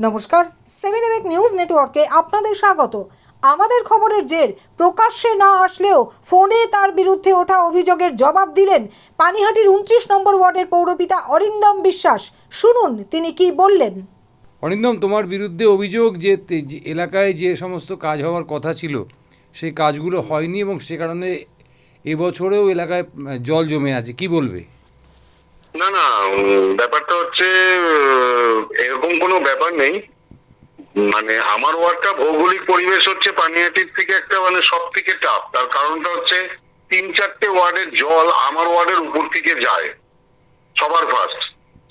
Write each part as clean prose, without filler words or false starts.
নমস্কার, 7 নিউজ নেটওয়ার্কে আপনাদের স্বাগত। আমাদের খবরের জের প্রকাশ্যে না আসলেও ফোনে তার বিরুদ্ধে ওঠা অভিযোগের জবাব দিলেন পানিহাটির 29 নম্বর ওয়ার্ডের পৌরপিতা অরিন্দম বিশ্বাস। শুনুন তিনি কি বললেন। অরিন্দম, তোমার বিরুদ্ধে অভিযোগ যে এলাকায় যে সমস্ত কাজ হওয়ার কথা ছিল সেই কাজগুলো হয়নি এবং সে কারণে এবছরেও এলাকায় জল জমে আছে, কি বলবে? না না, ব্যাপারটা হচ্ছে এরকম কোনো ব্যাপার নেই। মানে আমার ওয়ার্ডটা ভৌগোলিক পরিবেশ হচ্ছে পানিহাটির থেকে একটা মানে সব থেকে টাফ। তার কারণটা হচ্ছে 3-4টে ওয়ার্ডের জল আমার ওয়ার্ডের উপর থেকে যায় সবার ফার্স্ট।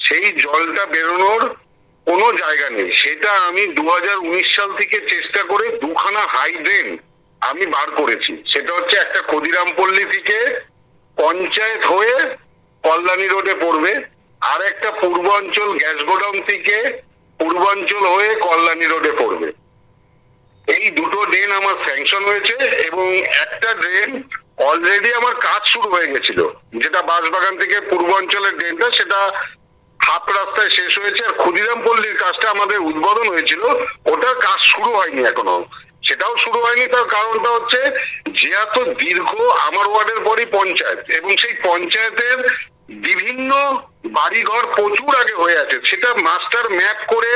সেই জলটা বেরোনোর কোনো জায়গা নেই। সেটা আমি 2019 সাল থেকে চেষ্টা করে দুখানা হাই ড্রেন আমি বার করেছি। সেটা হচ্ছে একটা ক্ষুদিরামপল্লী থেকে পঞ্চায়েত হয়ে কল্যাণী রোডে পড়বে, আর একটা পূর্বাঞ্চল গ্যাস গোডাউন থেকে পূর্বাঞ্চল হয়ে কল্যাণী রোডে পড়বে। এই দুটো ড্রেন আমার স্যাংশন হয়েছে এবং একটা ড্রেন অলরেডি আমার কাজ শুরু হয়ে গেছিল, যেটা বাঁশবাগান থেকে পূর্বাঞ্চলের ড্রেনটা, সেটা হাফ রাস্তায় শেষ হয়েছে। আর ক্ষুদিরামপল্লীর কাজটা আমাদের উদ্বোধন হয়েছিল, ওটার কাজ শুরু হয়নি এখনো, সেটাও শুরু হয়নি। তার কারণটা হচ্ছে যেহেতু দীর্ঘ আমার ওয়ার্ডের পরই পঞ্চায়েত এবং সেই পঞ্চায়েতের বিভিন্ন বাড়িঘর প্রচুর আগে হয়ে আছে, সেটা মাস্টার ম্যাপ করে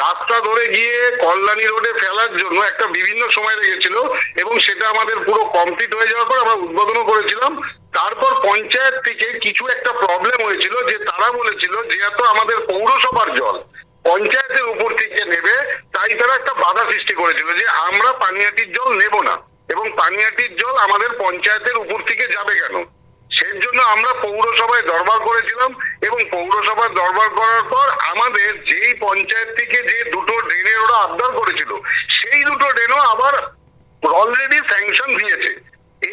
রাস্তা ধরে গিয়ে কল্যাণী রোডে ফেলার জন্য একটা বিভিন্ন সময় লেগেছিল এবং সেটা আমাদের পুরো কমপ্লিট হয়ে যাওয়ার পর আমরা উদ্বোধনও করেছিলাম। তারপর পঞ্চায়েত থেকে কিছু একটা প্রবলেম হয়েছিল, যে তারা বলেছিল যেহেতু আমাদের পৌরসভার জল পঞ্চায়েতের উপর থেকে নেবে, তাই তারা একটা বাধা সৃষ্টি করেছিল যে আমরা পানিহাটির জল নেব না এবং পানিহাটির জল আমাদের পঞ্চায়েতের উপর থেকে যাবে কেন। সেই জন্য আমরা পৌরসভায় দরবার করেছিলাম এবং পৌরসভায় দরবার করার পর আমাদের যেই পঞ্চায়েত থেকে যে দুটো ড্রেনের ওরা আবদার করেছিল সেই দুটো ড্রেনও আবার অলরেডি স্যাংশন দিয়েছে।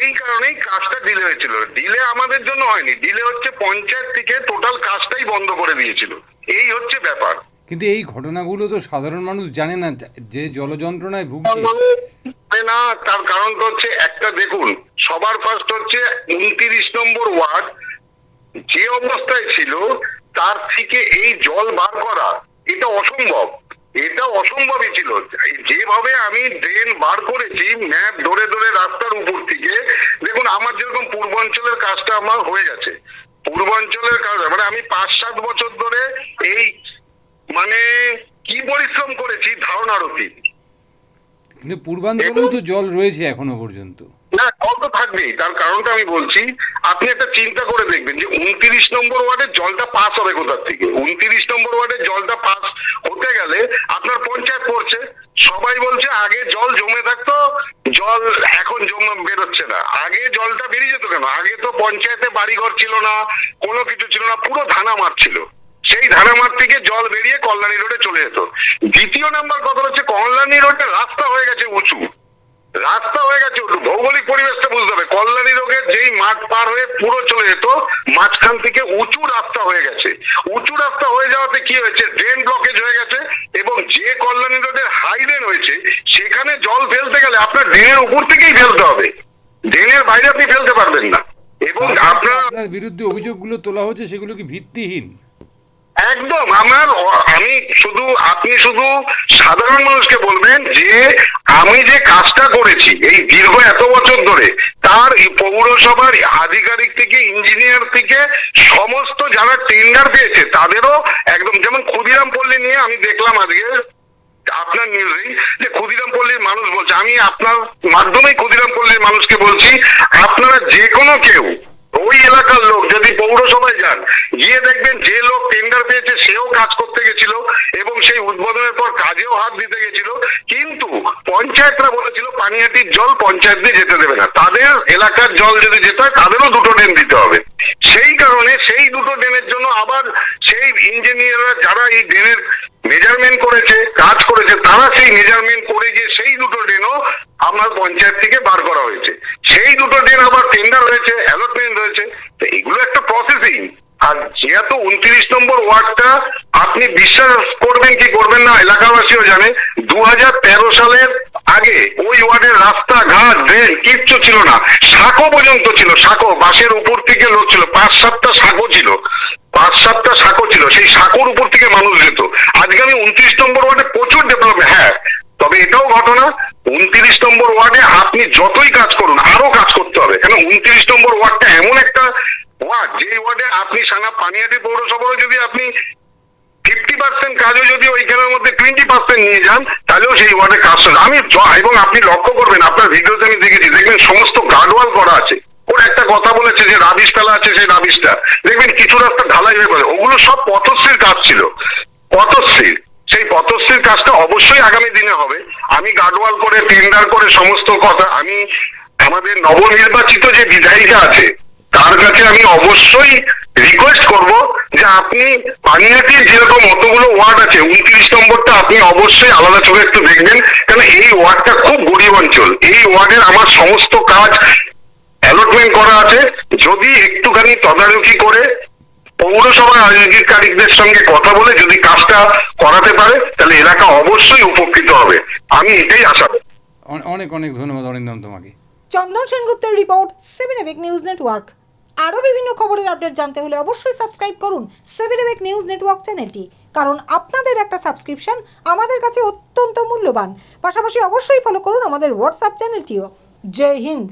এই কারণেই কাজটা ডিলে হয়েছিল। ডিলে আমাদের জন্য হয়নি, ডিলে হচ্ছে পঞ্চায়েত থেকে টোটাল কাজটাই বন্ধ করে দিয়েছিল। এই হচ্ছে ব্যাপার। কিন্তু এই ঘটনাগুলো তো সাধারণ মানুষ জানে না, যে জলযন্ত্রণায় ভুগছে না। তার কারণটা হচ্ছে একটা, দেখুন সবার ফার্স্ট হচ্ছে 29 নম্বর ওয়ার্ড যে অবস্থায় ছিল তার থেকে এই জল বার করা এটা অসম্ভব, এটা অসম্ভবই ছিল। যেভাবে আমি ড্রেন বার করেছি ম্যাপ ধরে ধরে রাস্তার উপর থেকে, দেখুন আমার যেরকম পূর্বাঞ্চলের কাজটা আমার হয়ে গেছে, পূর্বাঞ্চলের কাজ মানে আমি 5-7 বছর ধরে এই মানে কি পরিশ্রম করেছি ধারণার অতীত। কিন্তু পূর্বাঞ্চলেও তো জল রয়েছে এখনো পর্যন্ত। না, জল তো থাকবেই। তার কারণটা আমি বলছি, আপনি একটা চিন্তা করে দেখবেন যে 29 নম্বর ওয়ার্ডের জলটা পাস হবে কোথার থেকে। 29 নম্বর ওয়ার্ডের জলটা পাস হতে গেলে আপনার পঞ্চায়েত পড়ছে। সবাই বলছে আগে জল জমে থাকতো, জল এখন জমে বেরোচ্ছে না। আগে জলটা বেরিয়ে যেত কেন? আগে তো পঞ্চায়েতে বাড়িঘর ছিল না, কোনো কিছু ছিল না, পুরো ধানা মাঠ ছিল। সেই ধানা মাঠ থেকে জল বেরিয়ে কল্যাণী রোডে চলে যেত। দ্বিতীয় নাম্বার কথা হচ্ছে কল্যাণী রোডের রাস্তা হয়ে গেছে উঁচু, রাস্তা হয়ে গেছে উঁচু। ভৌগোলিক পরিবেশটা বুঝতে হবে, কল্যাণী রোডের যেই মাঠ পার হয়ে পুরো চলে যেত, মাঝখান থেকে উঁচু রাস্তা হয়ে গেছে। উঁচু রাস্তা হয়ে যাওয়াতে কি হয়েছে, ড্রেন ব্লকেজ হয়ে গেছে এবং যে কল্যাণী রোডের হাই ড্রেন হয়েছে সেখানে জল ফেলতে গেলে আপনার ড্রেনের উপর থেকেই ফেলতে হবে, ড্রেনের বাইরে আপনি ফেলতে পারবেন না। এবং আপনার বিরুদ্ধে অভিযোগগুলো তোলা হচ্ছে সেগুলো কি ভিত্তিহীন? একদম। আপনি শুধু সাধারণ মানুষকে বলবেন যে আমি যে কাজটা করেছি এই দীর্ঘ এত বছর ধরে, তার পৌরসভার আধিকারিক থেকে ইঞ্জিনিয়ার থেকে সমস্ত যারা টেন্ডার পেয়েছে তাদেরও একদম, যেমন ক্ষুদিরামপল্লী নিয়ে আমি দেখলাম আজকে আপনার নিউজেই যে ক্ষুদিরামপল্লীর মানুষ বলছে, আমি আপনার মাধ্যমেই ক্ষুদিরামপল্লীর মানুষকে বলছি, আপনারা যে কোনো কেউ ওই এলাকার লোক যদি পৌরসভায় যান, গিয়ে দেখবেন যে লোক টেন্ডার পেয়েছে সেও কাজ করতে গেছিল এবং সেই উদ্বোধনের পর কাজেও হাত দিতে গেছিল, কিন্তু পঞ্চায়েতরা বলেছিল পানিহাটির জল পঞ্চায়েত দিয়ে যেতে দেবে না, তাদের এলাকার জল যদি যেতে হয় তাদেরও দুটো ড্রেন দিতে হবে। সেই কারণে সেই দুটো ড্রেনের জন্য আবার সেই ইঞ্জিনিয়াররা যারা এই ড্রেনের মেজারমেন্ট করেছে, কাজ করেছে, তারা সেই মেজারমেন্ট করে গিয়ে সেই দুটো ড্রেনও আমার পঞ্চায়েত থেকে বার করা হয়েছে। সেই দুটো ড্রেন আবার টেন্ডার হয়েছে, অ্যালটমেন্ট হয়েছে। তো এগুলো একটা প্রসেসিং। আর যেহেতু 29 নম্বর ওয়ার্ডটা আপনি বিশ্বাস করবেন কি করবেন না, এলাকাবাসীও জানে, 2013 সালের আগে ওই ওয়ার্ডের রাস্তাঘাট ড্রেন কিচ্ছু ছিল না, সাঁকো পর্যন্ত ছিল, সাঁকো বাসের উপর থেকে লোক ছিল, 5-7টা সাঁকো ছিল, 5-7টা সাঁকো ছিল, সেই সাঁকোর উপর থেকে মানুষ যেত। আজকে আমি 29 নম্বর ওয়ার্ডে নম্বর ওয়ার্ডে আপনি যতই কাজ করুন আরো কাজ করতে হবে, কেন 29 নম্বর ওয়ার্ডটা এমন একটা ওয়ার্ড যেই ওয়ার্ডে আপনি সারা পানিহাটি পৌরসভারও যদি আপনি 50% কাজও যদি ওইখানের মধ্যে 20% নিয়ে যান তাহলেও সেই ওয়ার্ডে কাজ হবে। এবং আপনি লক্ষ্য করবেন, আপনার ভিডিওতে আমি দেখেছি, দেখবেন সমস্ত গার্ডওয়াল করা আছে। ওর একটা কথা বলেছে যে রাবিশ ফেলা আছে, সেই রাবিশটা দেখবেন কিছু রাস্তা ঢালাই হয়ে পড়ে, ওগুলো সব পথশ্রীর কাজ ছিল, পথশ্রীর। সেই পথশ্রীর কাজটা অবশ্যই আগামী দিনে হবে। আমি গার্ডওয়াল করে টেন্ডার করে সমস্ত কথা আমি আমাদের নবনির্বাচিত যে বিধায়িকা আছে তার কাছে আমি অবশ্যই রিকোয়েস্ট করব যে আপনি পানিহাটির যেরকম অতগুলো ওয়ার্ড আছে 29 নম্বরটা আপনি অবশ্যই আলাদা চোখে একটু দেখবেন, কারণ এই ওয়ার্ডটা খুব গরিব অঞ্চল। এই ওয়ার্ডের আমার সমস্ত কাজ অ্যালটমেন্ট করা আছে। যদি একটুখানি তদারকি করে পৌরসভার আধিকারিকদের সঙ্গে কথা বলে যদি কাজটা করাতে পারে তাহলে এলাকা অবশ্যই উপকৃত হবে, আমি এটাই আশা করি। অনেক অনেক ধন্যবাদ অরিন্দম তোমাকে। চন্দন সেনগুপ্তের রিপোর্ট 7 এবেক নিউজ নেটওয়ার্ক। আরও বিভিন্ন খবরের আপডেট জানতে হলে অবশ্যই সাবস্ক্রাইব করুন 7 এবেক নিউজ নেটওয়ার্ক চ্যানেলটি, কারণ আপনাদের একটা সাবস্ক্রিপশন আমাদের কাছে অত্যন্ত মূল্যবান। পাশাপাশি অবশ্যই ফলো করুন আমাদের হোয়াটসঅ্যাপ চ্যানেলটিও। জয় হিন্দ।